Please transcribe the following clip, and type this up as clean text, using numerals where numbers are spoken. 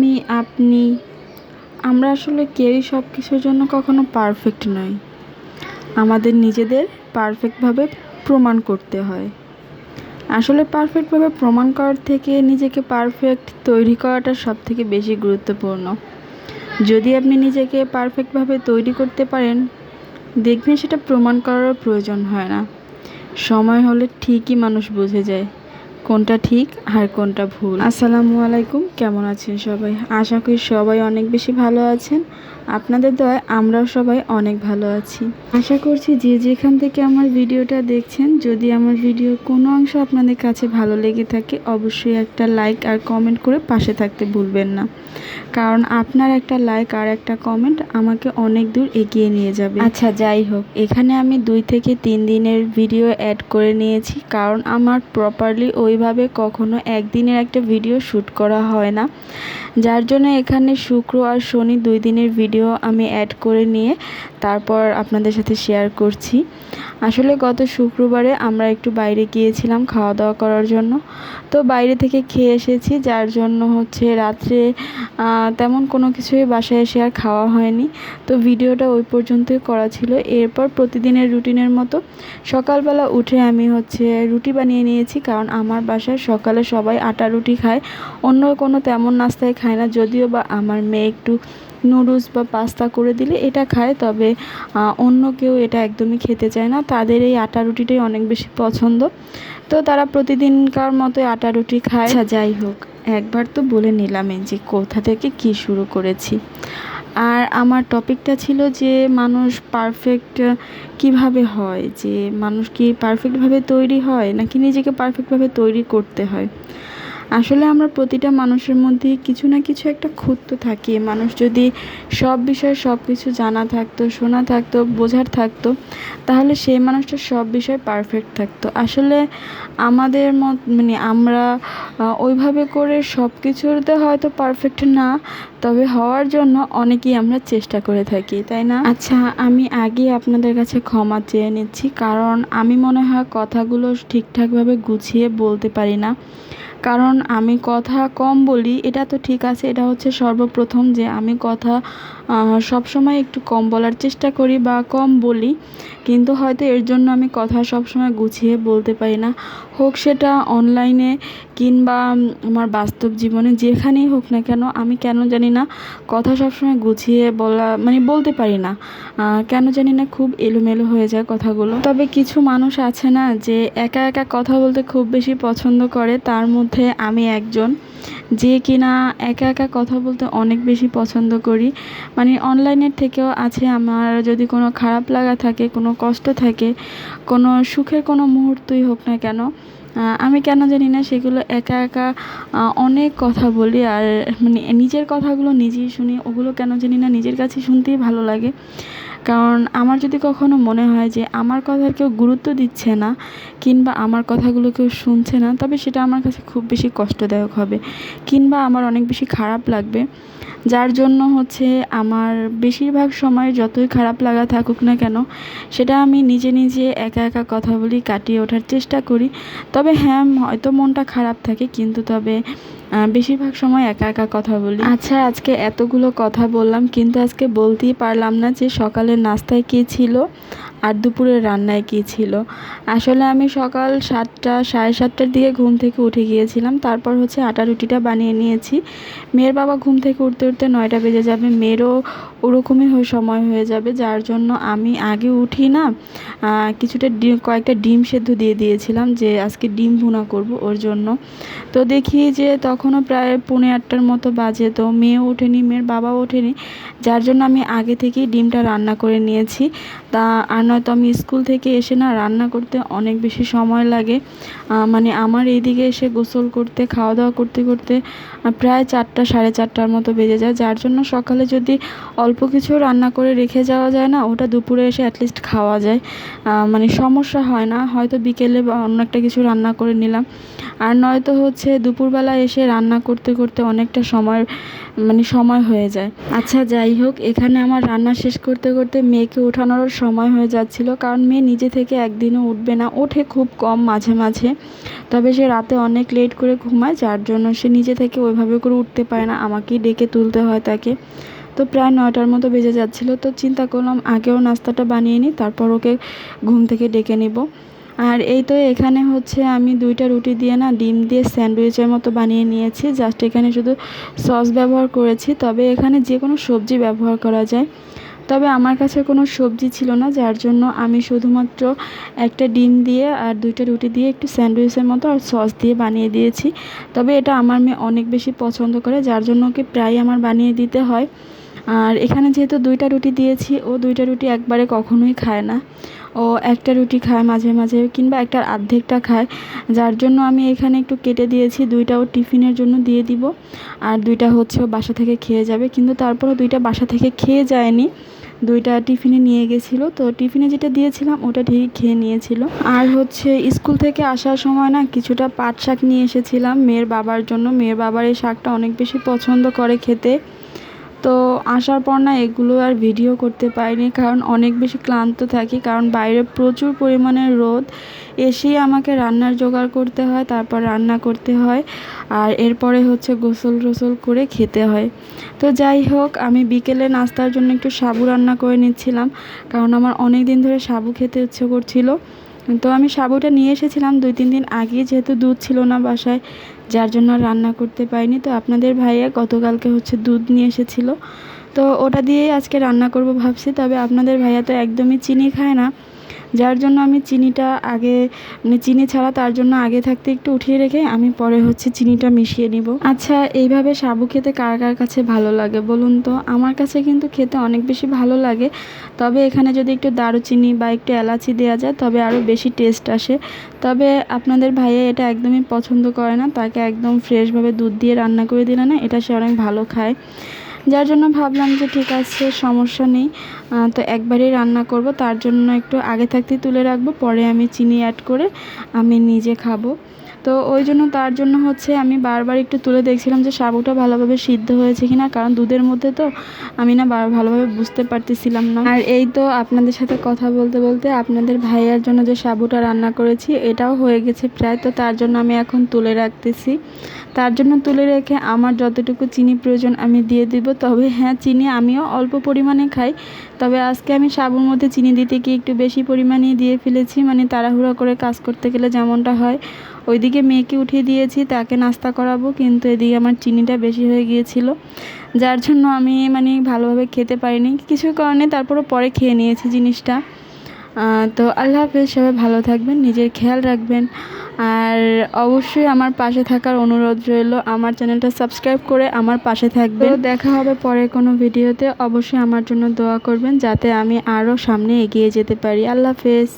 আমি, আপনি, আমরা আসলে কেউই সব কিছুর জন্য কখনো পারফেক্ট নই। আমাদের নিজেদের পারফেক্টভাবে প্রমাণ করতে হয়। আসলে পারফেক্টভাবে প্রমাণ করার থেকে নিজেকে পারফেক্ট তৈরি করাটা সবথেকে বেশি গুরুত্বপূর্ণ। যদি আপনি নিজেকে পারফেক্টভাবে তৈরি করতে পারেন, দেখবেন সেটা প্রমাণ করারও প্রয়োজন হয় না। সময় হলে ঠিকই মানুষ বুঝে যায় কোনটা ঠিক আর কোনটা ভুল। আসসালামু আলাইকুম, কেমন আছেন সবাই? আশা করি সবাই অনেক বেশি ভালো আছেন। আপনাদের দয়ায় আমরাও সবাই অনেক ভালো আছি। আশা করছি যে যেখান থেকে আমার ভিডিওটা দেখছেন, যদি আমার ভিডিওর কোনো অংশ আপনাদের কাছে ভালো লেগে থাকে, অবশ্যই একটা লাইক আর কমেন্ট করে পাশে থাকতে ভুলবেন না। কারণ আপনার একটা লাইক আর একটা কমেন্ট আমাকে অনেক দূর এগিয়ে নিয়ে যাবে। আচ্ছা, যাই হোক, এখানে আমি 2 থেকে 3 দিনের ভিডিও অ্যাড করে নিয়েছি, কারণ আমার প্রপারলি ওইভাবে কখনো একদিনের একটা ভিডিও শ্যুট করা হয় না, যার জন্য এখানে শুক্র আর শনি 2 দিনের ভিডিও আমি অ্যাড করে নিয়ে তারপর আপনাদের সাথে শেয়ার করছি। আসলে গত শুক্রবারে আমরা একটু বাইরে গিয়েছিলাম খাওয়া দাওয়া করার জন্য। তো বাইরে থেকে খেয়ে এসেছি, যার জন্য রাত্রে তেমন কোনো কিছুই বাসায় এসে আর খাওয়া হয়নি। তো ভিডিওটা ওই পর্যন্তই করা ছিল। এরপর প্রতিদিনের রুটিনের মতো সকালবেলা উঠে আমি রুটি বানিয়ে নিয়েছি, কারণ আমার বাসায় সকালে সবাই আটা রুটি খায়, অন্য কোনো তেমন নাস্তায় খায় না। যদিও বা আমার মেয়ে একটু নুডলস বা পাস্তা করে দিলে এটা খায়, তবে অন্য কেউ এটা একদমই খেতে চায় না। তাদের এই আটা রুটিটাই অনেক বেশি পছন্দ, তো তারা প্রতিদিনকার মতোই আটা রুটি খায়। আচ্ছা, যাই হোক, একবার তো বলে নিলামই যে কোথা থেকে কি শুরু করেছি। আর আমার টপিকটা ছিল যে মানুষ পারফেক্ট কিভাবে হয়, যে মানুষ কি পারফেক্টভাবে তৈরি হয় নাকি নিজেকে পারফেক্টভাবে তৈরি করতে হয়। আসলে আমরা প্রতিটা মানুষের মধ্যে কিছু না কিছু একটা খুঁত থাকে। মানুষ যদি সব বিষয়ে সব কিছু জানা থাকতো, শোনা থাকতো, বোঝার থাকতো, তাহলে সেই মানুষটা সব বিষয়ে পারফেক্ট থাকতো। আসলে আমাদের আমরা ওইভাবে করে সব কিছুতে হয়তো পারফেক্ট না, তবে হওয়ার জন্য অনেকেই আমরা চেষ্টা করে থাকি, তাই না? আচ্ছা, আমি আগে আপনাদের কাছে ক্ষমা চেয়ে নিচ্ছি, কারণ আমি মনে হয় কথাগুলো ঠিকঠাকভাবে গুছিয়ে বলতে পারি না। কারণ আমি কথা কম বলি, এটা তো ঠিক আছে, এটা সর্বপ্রথম যে আমি কথা সবসময় একটু কম বলার চেষ্টা করি বা কম বলি, কিন্তু হয়তো এর জন্য আমি কথা সবসময় গুছিয়ে বলতে পারি না। হোক সেটা অনলাইনে কিংবা আমার বাস্তব জীবনে, যেখানেই হোক না কেন, আমি কেন জানি না কথা সবসময় গুছিয়ে বলতে পারি না। কেন জানি না খুব এলোমেলো হয়ে যায় কথাগুলো। তবে কিছু মানুষ আছে না যে একা একা কথা বলতে খুব বেশি পছন্দ করে, তার মধ্যে আমি একজন, যে কিনা একা একা কথা বলতে অনেক বেশি পছন্দ করি। অনলাইনের থেকেও আছে, আমার যদি কোনো খারাপ লাগা থাকে, কোনো কষ্ট থাকে, কোনো সুখের কোনো মুহূর্তই হোক না কেন, আমি কেন জানি না সেগুলো একা একা অনেক কথা বলি। আর নিজের কথাগুলো নিজেই শুনি, ওগুলো কেন জানি না নিজের কাছে শুনতেই ভালো লাগে। কারণ আমার যদি কখনো মনে হয় যে আমার কথার কেউ গুরুত্ব দিচ্ছে না কিংবা আমার কথাগুলো কেউ শুনছে না, তবে সেটা আমার কাছে খুব বেশি কষ্টদায়ক হবে কিংবা আমার অনেক বেশি খারাপ লাগবে। যার জন্য আমার বেশিরভাগ সময় যতই খারাপ লাগা থাকুক না কেন, সেটা আমি নিজে নিজে একা একা কথা বলি, কাটিয়ে ওঠার চেষ্টা করি। তবে হ্যাঁ, হয়তো মনটা খারাপ থাকে, কিন্তু তবে বেশিরভাগ সময় একা একা কথা বলি। আচ্ছা, আজকে এতগুলো কথা বললাম, কিন্তু আজকে বলতেই পারলাম না যে সকালের নাস্তায় কী ছিল আর দুপুরের রান্নায় কী ছিল। আসলে আমি সকাল 7টা সাড়ে 7টার দিকে ঘুম থেকে উঠে গিয়েছিলাম। তারপর আটা রুটিটা বানিয়ে নিয়েছি। মেয়ের বাবা ঘুম থেকে উঠতে উঠতে 9টা বেজে যাবে, মেয়েরও ওরকমই সময় হয়ে যাবে, যার জন্য আমি আগে উঠি না, কয়েকটা ডিম সেদ্ধ দিয়ে দিয়েছিলাম যে আজকে ডিম ভুনা করব ওর জন্য। তো দেখি যে তখনও প্রায় 7:45টার মতো বাজে, তো মেয়েও ওঠেনি, মেয়ের বাবাও ওঠেনি, যার জন্য আমি আগে থেকেই ডিমটা রান্না করে নিয়েছি। আর নয়তো আমি স্কুল থেকে এসে না রান্না করতে অনেক বেশি সময় লাগে। আমার এইদিকে এসে গোসল করতে, খাওয়া দাওয়া করতে করতে প্রায় 4টা সাড়ে 4টার মতো বেজে যায়, যার জন্য সকালে যদি অল্প কিছু রান্না করে রেখে যাওয়া যায় না, ওটা দুপুরে এসে অ্যাটলিস্ট খাওয়া যায়। মানে সমস্যা হয় না, হয়তো বিকেলে বা অন্য একটা কিছু রান্না করে নিলাম। আর নয়তো হচ্ছে দুপুরবেলা এসে রান্না করতে করতে অনেকটা সময় হয়ে যায়। আচ্ছা যাই হোক, এখানে আমার রান্না শেষ করতে করতে মেয়েকে ওঠানোর সময় হয়ে যাচ্ছিল, কারণ মেয়ে নিজে থেকে একদিনও উঠবে না, ওঠে খুব কম মাঝে মাঝে, তবে সে রাতে অনেক লেট করে ঘুমায়, যার জন্য সে নিজে থেকে ওইভাবে করে উঠতে পারে না, আমাকেই ডেকে তুলতে হয় তাকে। তো প্রায় 9টার মতো বেজে যাচ্ছিল, তো চিন্তা করলাম আগেও নাস্তাটা বানিয়ে নিই, তারপর ওকে ঘুম থেকে ডেকে নিব। আর এই তো এখানে হচ্ছে আমি 2টা রুটি দিয়ে না ডিম দিয়ে স্যান্ডউইচের মতো বানিয়ে নিয়েছি। জাস্ট এখানে শুধু সস ব্যবহার করেছি, তবে এখানে যে কোনো সবজি ব্যবহার করা যায়, তবে আমার কাছে কোনো সবজি ছিল না, যার জন্য আমি শুধুমাত্র একটা ডিম দিয়ে আর 2টা রুটি দিয়ে একটু স্যান্ডউইচের মতো আর সস দিয়ে বানিয়ে দিয়েছি। তবে এটা আমার মেয়ে অনেক বেশি পছন্দ করে, যার জন্য ওকে প্রায় আমার বানিয়ে দিতে হয়। আর এখানে যেহেতু 2টা রুটি দিয়েছি, ও 2টা রুটি একবারে কখনোই খায় না, ও একটা রুটি খায় মাঝে মাঝে, কিংবা একটার অর্ধেকটা খায়, যার জন্য আমি এখানে একটু কেটে দিয়েছি। 2টা ও টিফিনের জন্য দিয়ে দিব, আর 2টা হচ্ছে ও বাসা থেকে খেয়ে যাবে, কিন্তু তারপরও 2টা বাসা থেকে খেয়ে যায়নি, 2টা টিফিনে নিয়ে গেছিলো, তো টিফিনে যেটা দিয়েছিলাম ওটা ঠিকই খেয়ে নিয়েছিল। আর হচ্ছে স্কুল থেকে আসার সময় না কিছুটা পাট শাক নিয়ে এসেছিলাম মেয়ের বাবার জন্য, মেয়ের বাবার এই শাকটা অনেক বেশি পছন্দ করে খেতে। তো আসার পর না এগুলো আর ভিডিও করতে পারিনি, কারণ অনেক বেশি ক্লান্ত থাকি, কারণ বাইরে প্রচুর পরিমাণে রোদ, এসেই আমাকে রান্নার জোগাড় করতে হয়, তারপর রান্না করতে হয়, আর এরপরে হচ্ছে গোসল টোসল করে খেতে হয়। তো যাই হোক, আমি বিকেলে নাস্তার জন্য একটু সাবু রান্না করে নিচ্ছিলাম, কারণ আমার অনেক দিন ধরে সাবু খেতে ইচ্ছে করছিল। তো আমি সাবুটা নিয়ে এসেছিলাম 2-3 দিন আগে, যেহেতু দুধ ছিল না বাসায়, যার জন্য রান্না করতে পারিনি। তো আপনাদের ভাইয়া গতকালকে হচ্ছে দুধ নিয়ে এসেছিল, তো ওটা দিয়েই আজকে রান্না করব ভাবছি। তবে আপনাদের ভাইয়া তো একদমই চিনি খায় না, যার জন্য আমি চিনিটা আগে চিনি ছাড়া তার জন্য আগে থাকতে একটু উঠিয়ে রেখে আমি পরে হচ্ছে চিনিটা মিশিয়ে নিব। আচ্ছা, এইভাবে সাবু খেতে কার কার কাছে ভালো লাগে বলুন তো? আমার কাছে কিন্তু খেতে অনেক বেশি ভালো লাগে, তবে এখানে যদি একটু দারুচিনি বা একটু এলাচি দেওয়া যায় তবে আরও বেশি টেস্ট আসে। তবে আপনাদের ভাইয়া এটা একদমই পছন্দ করে না, তাকে একদম ফ্রেশভাবে দুধ দিয়ে রান্না করে দিলে না এটা সে অনেক ভালো খায়, যার জন্য ভাবলাম যে ঠিক আছে, সমস্যা নেই, তো একবারেই রান্না করব, তার জন্য একটু আগে থাকতেই তুলে রাখবো, পরে আমি চিনি অ্যাড করে আমি নিজে খাবো। তো ওই জন্য তার জন্য হচ্ছে আমি বারবার একটু তুলে দেখছিলাম যে সাবুটা ভালোভাবে সিদ্ধ হয়েছে কিনা, কারণ দুধের মধ্যে তো আমি না ভালোভাবে বুঝতে পারতেছিলাম না। আর এই তো আপনাদের সাথে কথা বলতে বলতে আপনাদের ভাইয়ার জন্য যে সাবুটা রান্না করেছি এটাও হয়ে গেছে প্রায়, তো তার জন্য আমি এখন তুলে রাখতেছি। তার জন্য তুলে রেখে আমার যতটুকু চিনি প্রয়োজন আমি দিয়ে দিব। তবে হ্যাঁ, চিনি আমিও অল্প পরিমাণে খাই, তবে আজকে আমি সাবুর মধ্যে চিনি দিতে গিয়ে একটু বেশি পরিমাণে দিয়ে ফেলেছি, মানে তাড়াহুড়া করে কাজ করতে গেলে যেমনটা হয়। ওইদিকে মেয়েকে উঠিয়ে দিয়েছি, তাকে নাস্তা করাবো, কিন্তু এদিকে আমার চিনিটা বেশি হয়ে গিয়েছিল, যার জন্য আমি ভালোভাবে খেতে পারিনি কিছু কারণে, তারপরও পরে খেয়ে নিয়েছি জিনিসটা। তো আল্লাহ হাফেজ, সবাই ভালো থাকবেন, নিজের খেয়াল রাখবেন, আর অবশ্যই আমার পাশে থাকার অনুরোধ রইল, আমার চ্যানেলটা সাবস্ক্রাইব করে আমার পাশে থাকবেন। তো দেখা হবে পরে কোনো ভিডিওতে, অবশ্যই আমার জন্য দোয়া করবেন যাতে আমি আরও সামনে এগিয়ে যেতে পারি। আল্লাহ হাফেজ।